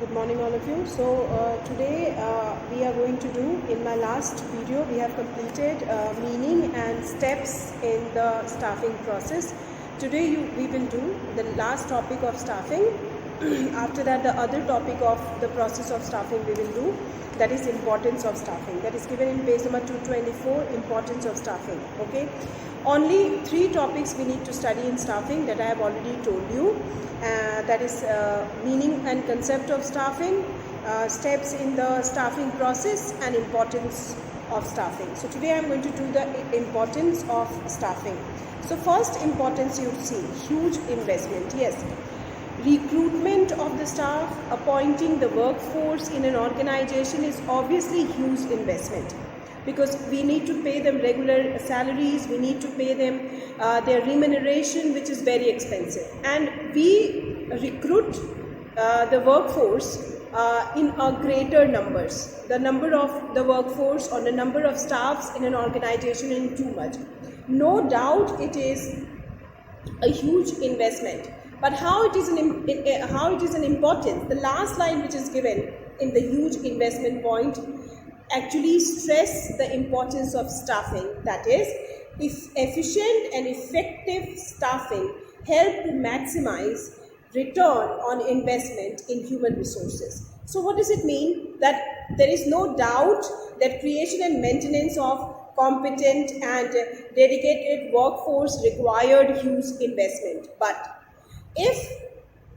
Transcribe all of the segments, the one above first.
Good morning all of you. So today we are going to do, in my last video we have completed meaning and steps in the staffing process. Today we will do the last topic of staffing. After that the other topic of the process of staffing we will do, that is importance of staffing. That is given in page number 224, importance of staffing. Okay, only 3 topics we need to study in staffing that I have already told you. That is meaning and concept of staffing, steps in the staffing process, and importance of staffing. So today I am going to do the importance of staffing. So first importance, you see, huge investment. Yes, recruitment of the staff, appointing the workforce in an organization is obviously huge investment, because we need to pay them regular salaries, we need to pay them their remuneration, which is very expensive, and we recruit the workforce in a greater numbers. The number of the workforce or the number of staffs in an organization is too much. No doubt it is a huge investment, but how it is an importance. The last line which is given in the huge investment point actually stress the importance of staffing. That is, if efficient and effective staffing help to maximize return on investment in human resources. So what does it mean? That there is no doubt that creation and maintenance of competent and dedicated workforce required huge investment. But if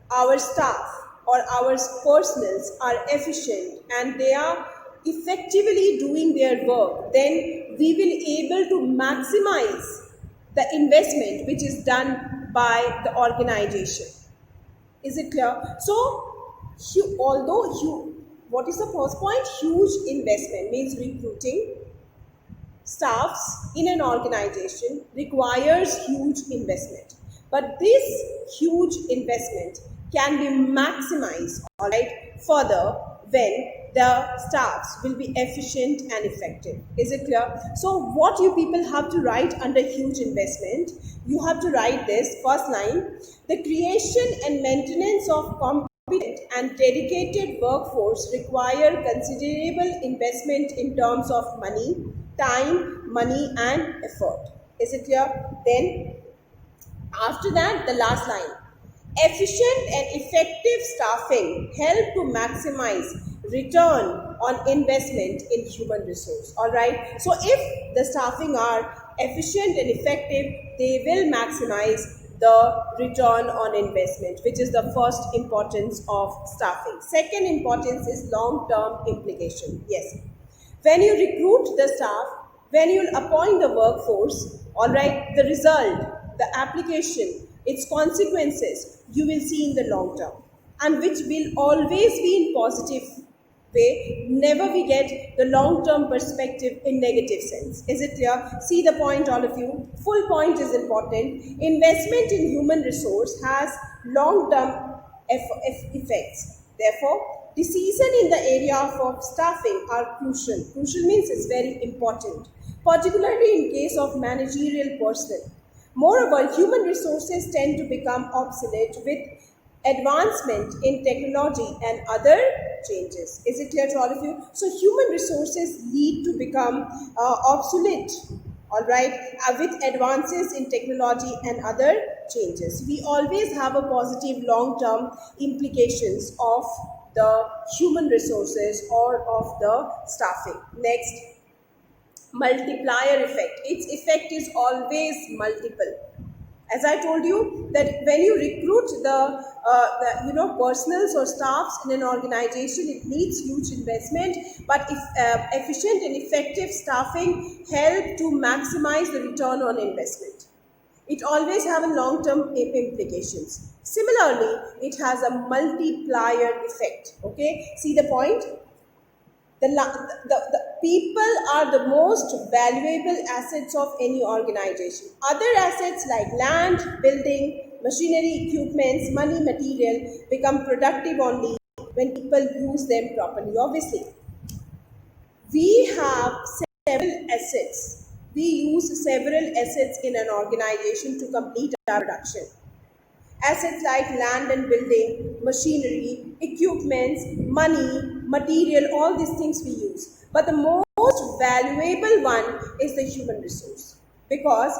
our staff or our personals are efficient and they are effectively doing their work, then we will able to maximize the investment which is done by the organization. Is it clear? So what is the first point? Huge investment means recruiting staffs in an organization requires huge investment, but this huge investment can be maximized, all right, further when the staffs will be efficient and effective. Is it clear? So what you people have to write under huge investment, you have to write this first line: the creation and maintenance of competent and dedicated workforce require considerable investment in terms of money, time, money and effort. Is it clear? Then after that, the last line: efficient and effective staffing help to maximize return on investment in human resource. All right. So if the staffing are efficient and effective, they will maximize the return on investment, which is the first importance of staffing. Second importance is long-term implication. Yes. When you recruit the staff, when you appoint the workforce, all right, the result, the application, its consequences, you will see in the long term, and which will always be in positive way. Never we get the long term perspective in negative sense. Is it clear? See the point, all of you. Full point is important. Investment in human resource has long term effects. Therefore, decision in the area of staffing are crucial. Crucial means it's very important, particularly in case of managerial personnel. Moreover, human resources tend to become obsolete with advancement in technology and other changes. Is it clear to all of you? So human resources need to become obsolete, all right, with advances in technology and other changes. We always have a positive long-term implications of the human resources or of the staffing. Next, multiplier effect. Its effect is always multiple. As I told you, that when you recruit the personals or staffs in an organization, it needs huge investment, but if efficient and effective staffing help to maximize the return on investment. It always have a long-term implications. Similarly, it has a multiplier effect. Okay, see the point? The people are the most valuable assets of any organization. Other assets like land, building, machinery, equipments, money, material become productive only when people use them properly. Obviously, we have several assets. We use several assets in an organization to complete our production. Assets like land and building, machinery, equipments, money, material, all these things we use. But the most valuable one is the human resource, because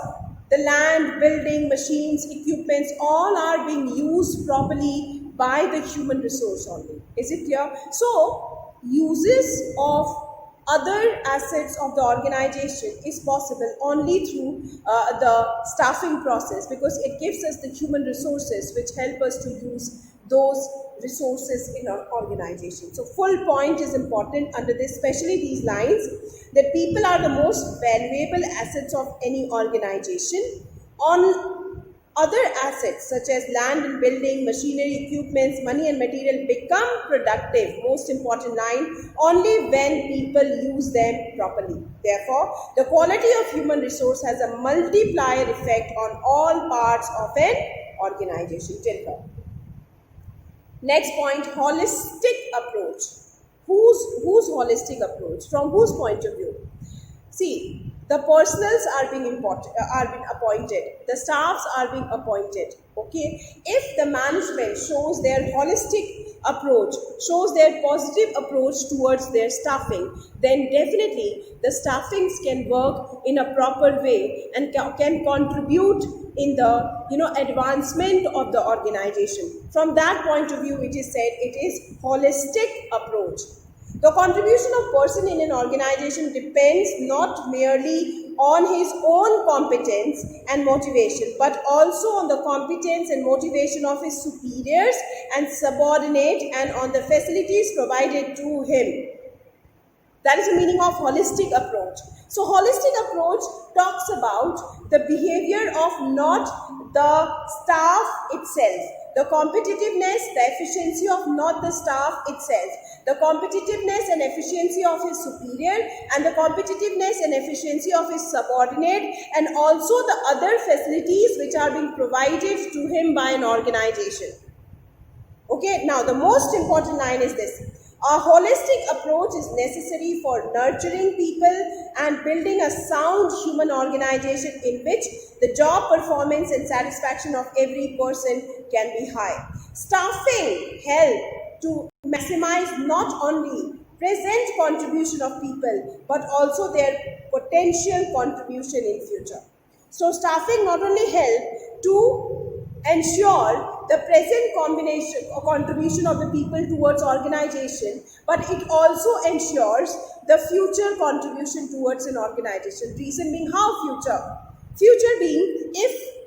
the land, building, machines, equipments, all are being used properly by the human resource only. Is it clear? So, uses of other assets of the organization is possible only through the staffing process, because it gives us the human resources which help us to use those resources in our organization. So full point is important under this, especially these lines, that people are the most valuable assets of any organization. On other assets such as land and building, machinery, equipments, money and material become productive, most important line, only when people use them properly. Therefore, the quality of human resource has a multiplier effect on all parts of an organization. Till here. Next point, holistic approach. Whose holistic approach? From whose point of view? See, the personals are being appointed, the staffs are being appointed. Okay, if the management shows their holistic approach, shows their positive approach towards their staffing, then definitely the staffings can work in a proper way and can contribute in the advancement of the organization. From that point of view, it is said it is holistic approach. The contribution of person in an organization depends not merely on his own competence and motivation, but also on the competence and motivation of his superiors and subordinate, and on the facilities provided to him. That is the meaning of holistic approach. So holistic approach talks about the behavior of not the staff itself, the competitiveness, the efficiency of not the staff itself, the competitiveness and efficiency of his superior, and the competitiveness and efficiency of his subordinate, and also the other facilities which are being provided to him by an organization. Okay, now the most important line is this. A holistic approach is necessary for nurturing people and building a sound human organization in which the job performance and satisfaction of every person can be high. Staffing help to maximize not only present contribution of people but also their potential contribution in future. So staffing not only help to ensure the present combination or contribution of the people towards organization, but it also ensures the future contribution towards an organization. Reason being, how future? Future being, if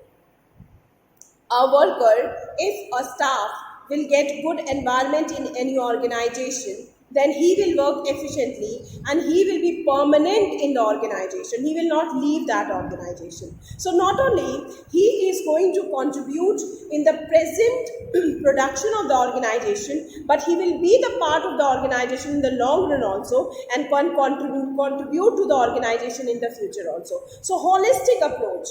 a worker, if a staff will get good environment in any organization, then he will work efficiently and he will be permanent in the organization. He will not leave that organization. So not only he is going to contribute in the present production of the organization, but he will be the part of the organization in the long run also, and can contribute to the organization in the future also. So holistic approach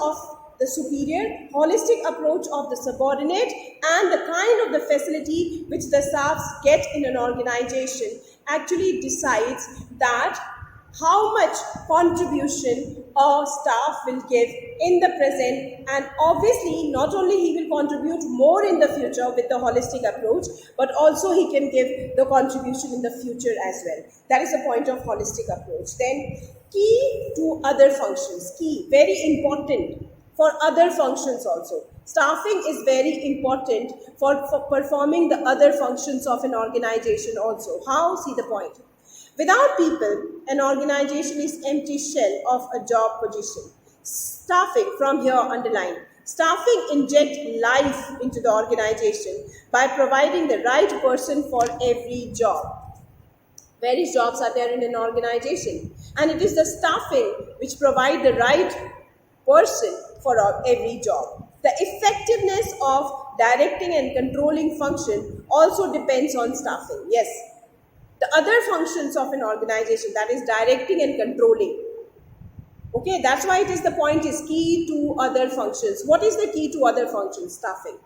of the superior, holistic approach of the subordinate, and the kind of the facility which the staffs get in an organization actually decides that how much contribution a staff will give in the present, and obviously not only he will contribute more in the future with the holistic approach, but also he can give the contribution in the future as well. That is the point of holistic approach. Then key to other functions, key, very important for other functions also. Staffing is very important for performing the other functions of an organization also. How? See the point. Without people, an organization is empty shell of a job position. Staffing, from here underline, staffing inject life into the organization by providing the right person for every job. Various jobs are there in an organization, and it is the staffing which provide the right person for every job. The effectiveness of directing and controlling function also depends on staffing. Yes, the other functions of an organization, that is directing and controlling. Okay, that's why it is the point is key to other functions. What is the key to other functions? Staffing.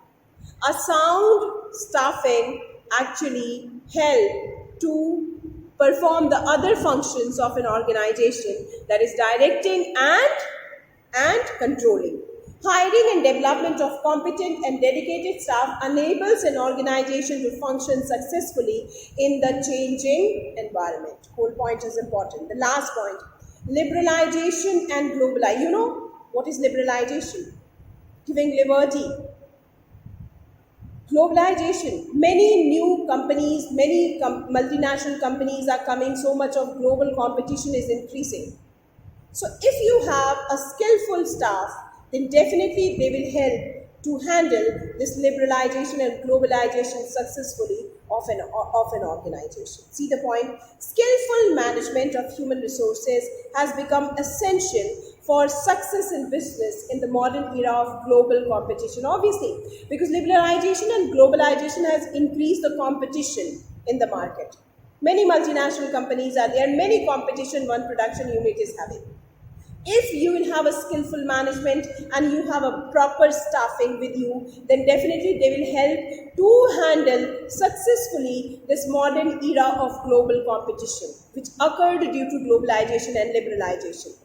A sound staffing actually help to perform the other functions of an organization, that is directing and controlling. Hiring and development of competent and dedicated staff enables an organization to function successfully in the changing environment. Whole point is important. The last point, liberalization and globalization. You know what is liberalization? Giving liberty. Globalization. Many new companies, many multinational companies are coming. So much of global competition is increasing. So if you have a skillful staff, then definitely they will help to handle this liberalization and globalization successfully of an organization. See the point? Skillful management of human resources has become essential for success in business in the modern era of global competition. Obviously, because liberalization and globalization has increased the competition in the market. Many multinational companies are there, many competition one production unit is having. If you will have a skillful management and you have a proper staffing with you, then definitely they will help to handle successfully this modern era of global competition, which occurred due to globalization and liberalization.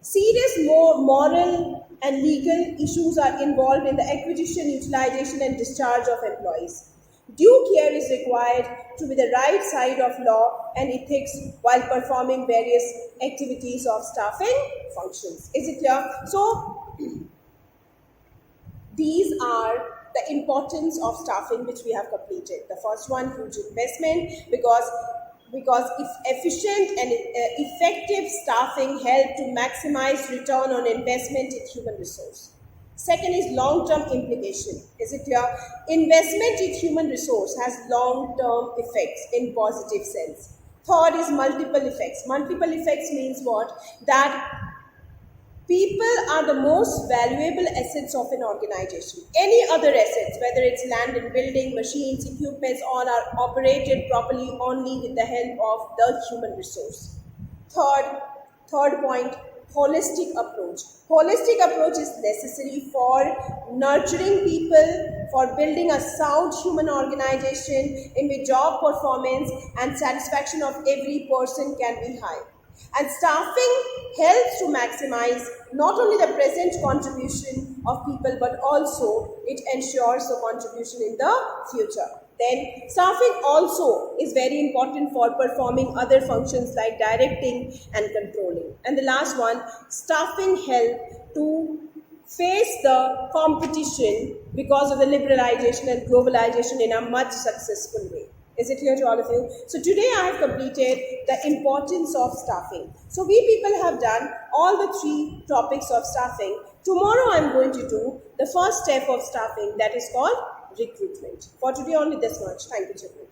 Serious moral and legal issues are involved in the acquisition, utilization, and discharge of employees. Due care is required to be the right side of law and ethics while performing various activities of staffing functions. Is it clear? So, these are the importance of staffing which we have completed. The first one, huge investment, because if efficient and effective staffing help to maximize return on investment in human resource. Second is long-term implication. Is it clear? Investment in human resource has long-term effects in positive sense. Third is multiple effects. Multiple effects means what? That people are the most valuable assets of an organization. Any other assets, whether it's land and building, machines, equipments, all are operated properly only with the help of the human resource. Third point, holistic approach. Holistic approach is necessary for nurturing people, for building a sound human organization in which job performance and satisfaction of every person can be high. And staffing helps to maximize not only the present contribution of people but also it ensures the contribution in the future. Then staffing also is very important for performing other functions like directing and controlling. And the last one, staffing help to face the competition because of the liberalization and globalization in a much successful way. Is it clear to all of you? So today I have completed the importance of staffing. So we people have done all the 3 topics of staffing. Tomorrow I am going to do the first step of staffing, that is called recruitment. For today only this much. Thank you, children.